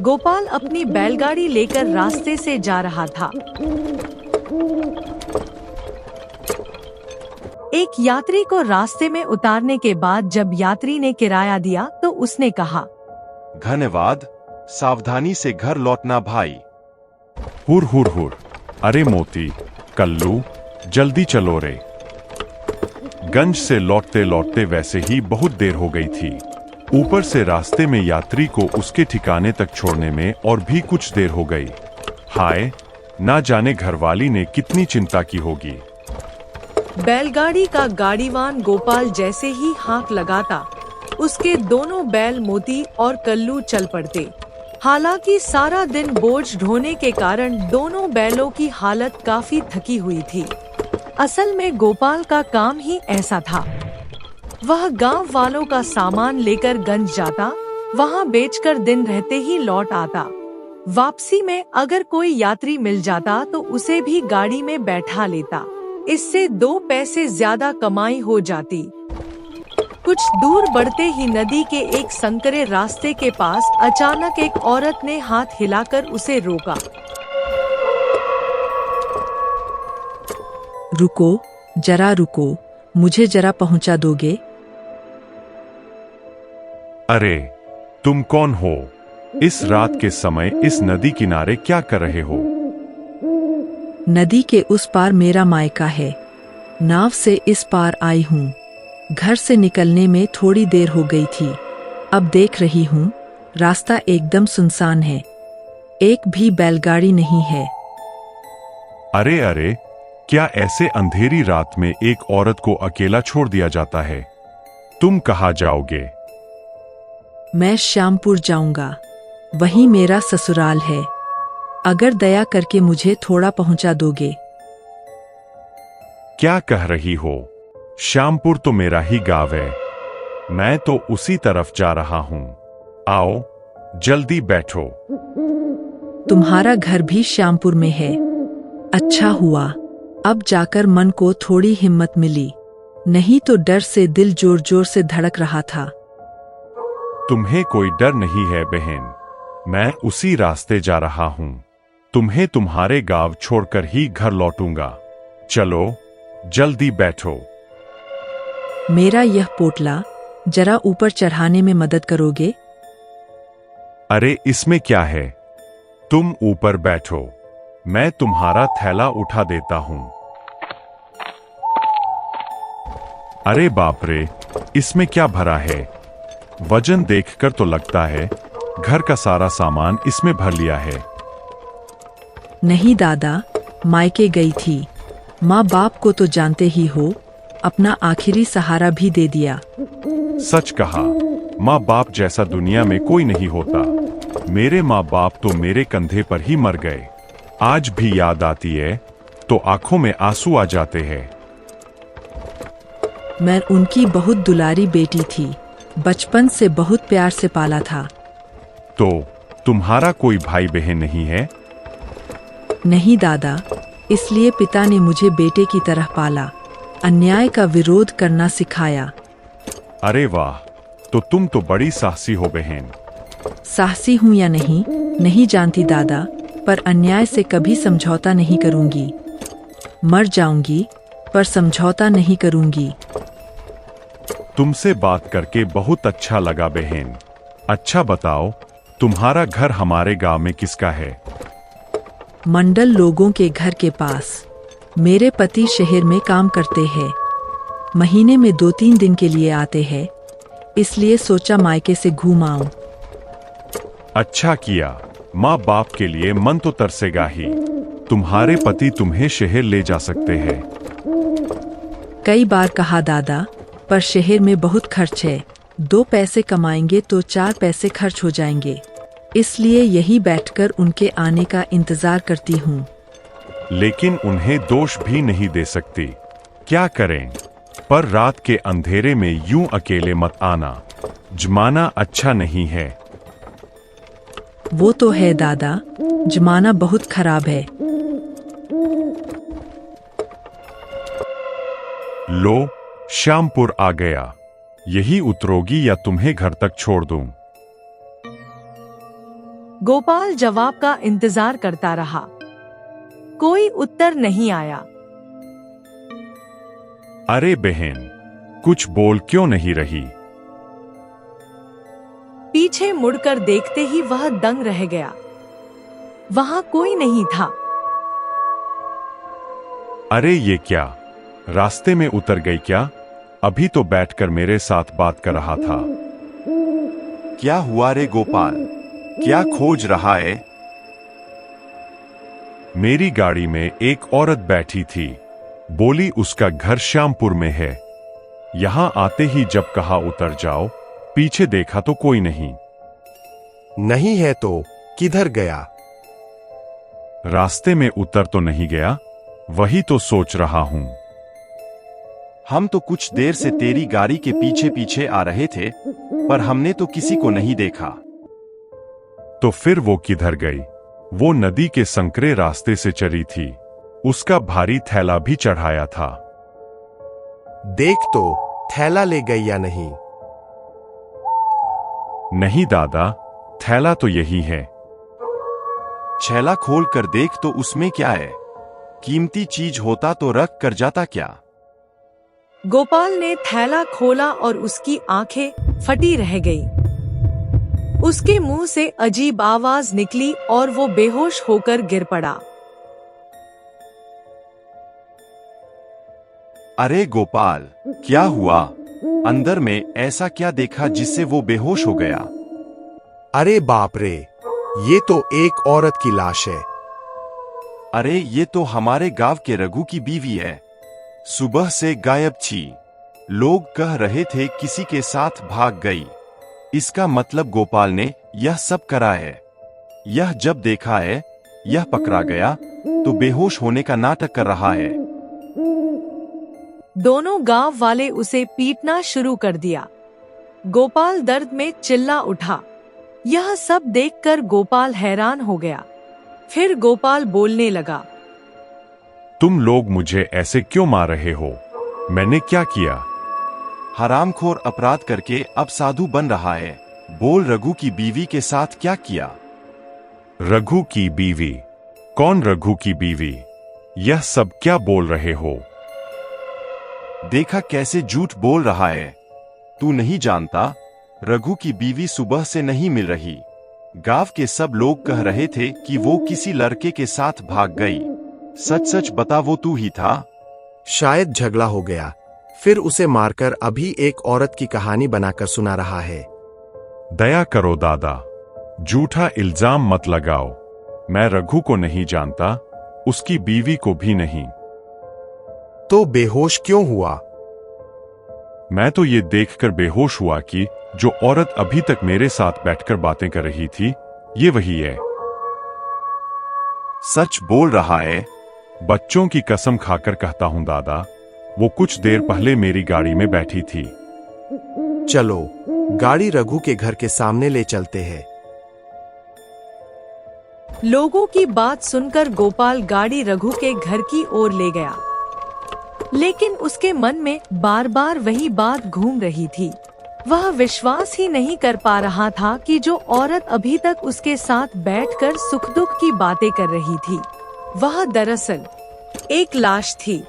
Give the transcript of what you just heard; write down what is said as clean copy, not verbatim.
गोपाल अपनी बैलगाड़ी लेकर रास्ते से जा रहा था। एक यात्री को रास्ते में उतारने के बाद जब यात्री ने किराया दिया तो उसने कहा, धन्यवाद, सावधानी से घर लौटना भाई। हुर हुर हुर, अरे मोती, कल्लू, जल्दी चलो रे। गंज से लौटते लौटते वैसे ही बहुत देर हो गई थी। ऊपर से रास्ते में यात्री को उसके ठिकाने तक छोड़ने में और भी कुछ देर हो गई। हाय, ना जाने घरवाली ने कितनी चिंता की होगी। बैलगाड़ी का गाड़ीवान गोपाल जैसे ही हाँक लगाता, उसके दोनों बैल मोती और कल्लू चल पड़ते। हालांकि सारा दिन बोझ ढोने के कारण दोनों बैलों की हालत काफी थकी हुई थी। असल में गोपाल का काम ही ऐसा था। वह गांव वालों का सामान लेकर गंज जाता, वहां बेचकर दिन रहते ही लौट आता। वापसी में अगर कोई यात्री मिल जाता तो उसे भी गाड़ी में बैठा लेता। इससे 2 पैसे ज्यादा कमाई हो जाती। कुछ दूर बढ़ते ही नदी के एक संकरे रास्ते के पास अचानक एक औरत ने हाथ हिलाकर उसे रोका। रुको, जरा रुको, मुझे जरा पहुंचा दोगे? अरे, तुम कौन हो? इस रात के समय इस नदी किनारे क्या कर रहे हो? नदी के उस पार मेरा मायका है। नाव से इस पार आई हूँ। घर से निकलने में थोड़ी देर हो गई थी। अब देख रही हूँ, रास्ता एकदम सुनसान है। एक भी बैलगाड़ी नहीं है। अरे अरे, क्या ऐसे अंधेरी रात में एक औरत को अकेला छोड़ दिया जाता है? तुम कहाँ जाओगे? मैं श्यामपुर जाऊंगा। वहीं मेरा ससुराल है। अगर दया करके मुझे थोड़ा पहुंचा दोगे। क्या कह रही हो? श्यामपुर तो मेरा ही गांव है। मैं तो उसी तरफ जा रहा हूं। आओ, जल्दी बैठो। तुम्हारा घर भी श्यामपुर में है। अच्छा हुआ, अब जाकर मन को थोड़ी हिम्मत मिली, नहीं तो डर से दिल जोर जोर से धड़क रहा था। तुम्हें कोई डर नहीं है बहन। मैं उसी रास्ते जा रहा हूं। तुम्हें तुम्हारे गांव छोड़कर ही घर लौटूंगा। चलो, जल्दी बैठो। मेरा यह पोटला जरा ऊपर चढ़ाने में मदद करोगे? अरे, इसमें क्या है? तुम ऊपर बैठो, मैं तुम्हारा थैला उठा देता हूं। अरे बाप रे, इसमें क्या भरा है? वजन देखकर तो लगता है घर का सारा सामान इसमें भर लिया है। नहीं दादा, मायके गई थी। माँ बाप को तो जानते ही हो, अपना आखिरी सहारा भी दे दिया। सच कहा, माँ बाप जैसा दुनिया में कोई नहीं होता। मेरे माँ बाप तो मेरे कंधे पर ही मर गए। आज भी याद आती है तो आंखों में आंसू आ जाते हैं। मैं उनकी बहुत दुलारी बेटी थी। बचपन से बहुत प्यार से पाला था। तो तुम्हारा कोई भाई बहन नहीं है? नहीं दादा, इसलिए पिता ने मुझे बेटे की तरह पाला, अन्याय का विरोध करना सिखाया। अरे वाह, तो तुम तो बड़ी साहसी हो बहन। साहसी हूँ या नहीं, नहीं जानती दादा, पर अन्याय से कभी समझौता नहीं करूंगी। मर जाऊंगी पर समझौता नहीं करूंगी। तुमसे बात करके बहुत अच्छा लगा बहन। अच्छा बताओ, तुम्हारा घर हमारे गांव में किसका है? मंडल लोगों के घर के पास। मेरे पति शहर में काम करते हैं। महीने में 2-3 दिन के लिए आते हैं, इसलिए सोचा मायके से घूम आऊं। अच्छा किया, माँ बाप के लिए मन तो तरसेगा ही। तुम्हारे पति तुम्हें शहर ले जा सकते हैं। कई बार कहा दादा, पर शहर में बहुत खर्च है। 2 पैसे कमाएंगे तो 4 पैसे खर्च हो जाएंगे, इसलिए यही बैठकर उनके आने का इंतजार करती हूँ। लेकिन उन्हें दोष भी नहीं दे सकती, क्या करें? पर रात के अंधेरे में यूं अकेले मत आना, जमाना अच्छा नहीं है। वो तो है दादा, जमाना बहुत खराब है। लो, श्यामपुर आ गया। यही उतरोगी या तुम्हें घर तक छोड़ दूं? गोपाल जवाब का इंतजार करता रहा। कोई उत्तर नहीं आया। अरे बहन, कुछ बोल क्यों नहीं रही? पीछे मुड़कर देखते ही वह दंग रह गया। वहां कोई नहीं था। अरे ये क्या, रास्ते में उतर गई क्या? अभी तो बैठकर मेरे साथ बात कर रहा था। क्या हुआ रे गोपाल, क्या खोज रहा है? मेरी गाड़ी में एक औरत बैठी थी। बोली उसका घर श्यामपुर में है। यहां आते ही जब कहा उतर जाओ, पीछे देखा तो कोई नहीं। नहीं है तो किधर गया? रास्ते में उतर तो नहीं गया, वही तो सोच रहा हूं। हम तो कुछ देर से तेरी गाड़ी के पीछे पीछे आ रहे थे, पर हमने तो किसी को नहीं देखा। तो फिर वो किधर गई? वो नदी के संकरे रास्ते से चली थी। उसका भारी थैला भी चढ़ाया था। देख तो थैला ले गई या नहीं? नहीं दादा, थैला तो यही है। छैला खोल कर देख तो उसमें क्या है? कीमती चीज होता तो रख कर जाता क्या? गोपाल ने थैला खोला और उसकी आंखें फटी रह गईं। उसके मुंह से अजीब आवाज निकली और वो बेहोश होकर गिर पड़ा। अरे गोपाल, क्या हुआ? अंदर में ऐसा क्या देखा जिससे वो बेहोश हो गया? अरे बाप रे, ये तो एक औरत की लाश है। अरे ये तो हमारे गांव के रघु की बीवी है। सुबह से गायब थी। लोग कह रहे थे किसी के साथ भाग गई। इसका मतलब गोपाल ने यह सब करा है। यह जब देखा है, यह पकड़ा गया तो बेहोश होने का नाटक कर रहा है। दोनों गांव वाले उसे पीटना शुरू कर दिया। गोपाल दर्द में चिल्ला उठा। यह सब देखकर गोपाल हैरान हो गया। फिर गोपाल बोलने लगा। तुम लोग मुझे ऐसे क्यों मार रहे हो? मैंने क्या किया? हरामखोर अपराध करके अब साधु बन रहा है। बोल, रघु की बीवी के साथ क्या किया? रघु की बीवी? कौन रघु की बीवी? यह सब क्या बोल रहे हो? देखा कैसे झूठ बोल रहा है। तू नहीं जानता, रघु की बीवी सुबह से नहीं मिल रही। गांव के सब लोग कह रहे थे कि वो किसी लड़के के साथ भाग गई। सच सच बता, वो तू ही था? शायद झगड़ा हो गया, फिर उसे मारकर अभी एक औरत की कहानी बनाकर सुना रहा है। दया करो दादा, झूठा इल्जाम मत लगाओ। मैं रघु को नहीं जानता, उसकी बीवी को भी नहीं। तो बेहोश क्यों हुआ? मैं तो ये देखकर बेहोश हुआ कि जो औरत अभी तक मेरे साथ बैठकर बातें कर रही थी, ये वही है। सच बोल रहा है? बच्चों की कसम खाकर कहता हूं दादा, वो कुछ देर पहले मेरी गाड़ी में बैठी थी। चलो, गाड़ी रघु के घर के सामने ले चलते हैं। लोगों की बात सुनकर गोपाल गाड़ी रघु के घर की ओर ले गया, लेकिन उसके मन में बार बार वही बात घूम रही थी। वह विश्वास ही नहीं कर पा रहा था कि जो औरत अभी तक उसके साथ बैठकर सुख दुख की बातें कर रही थी, वह दरअसल एक लाश थी।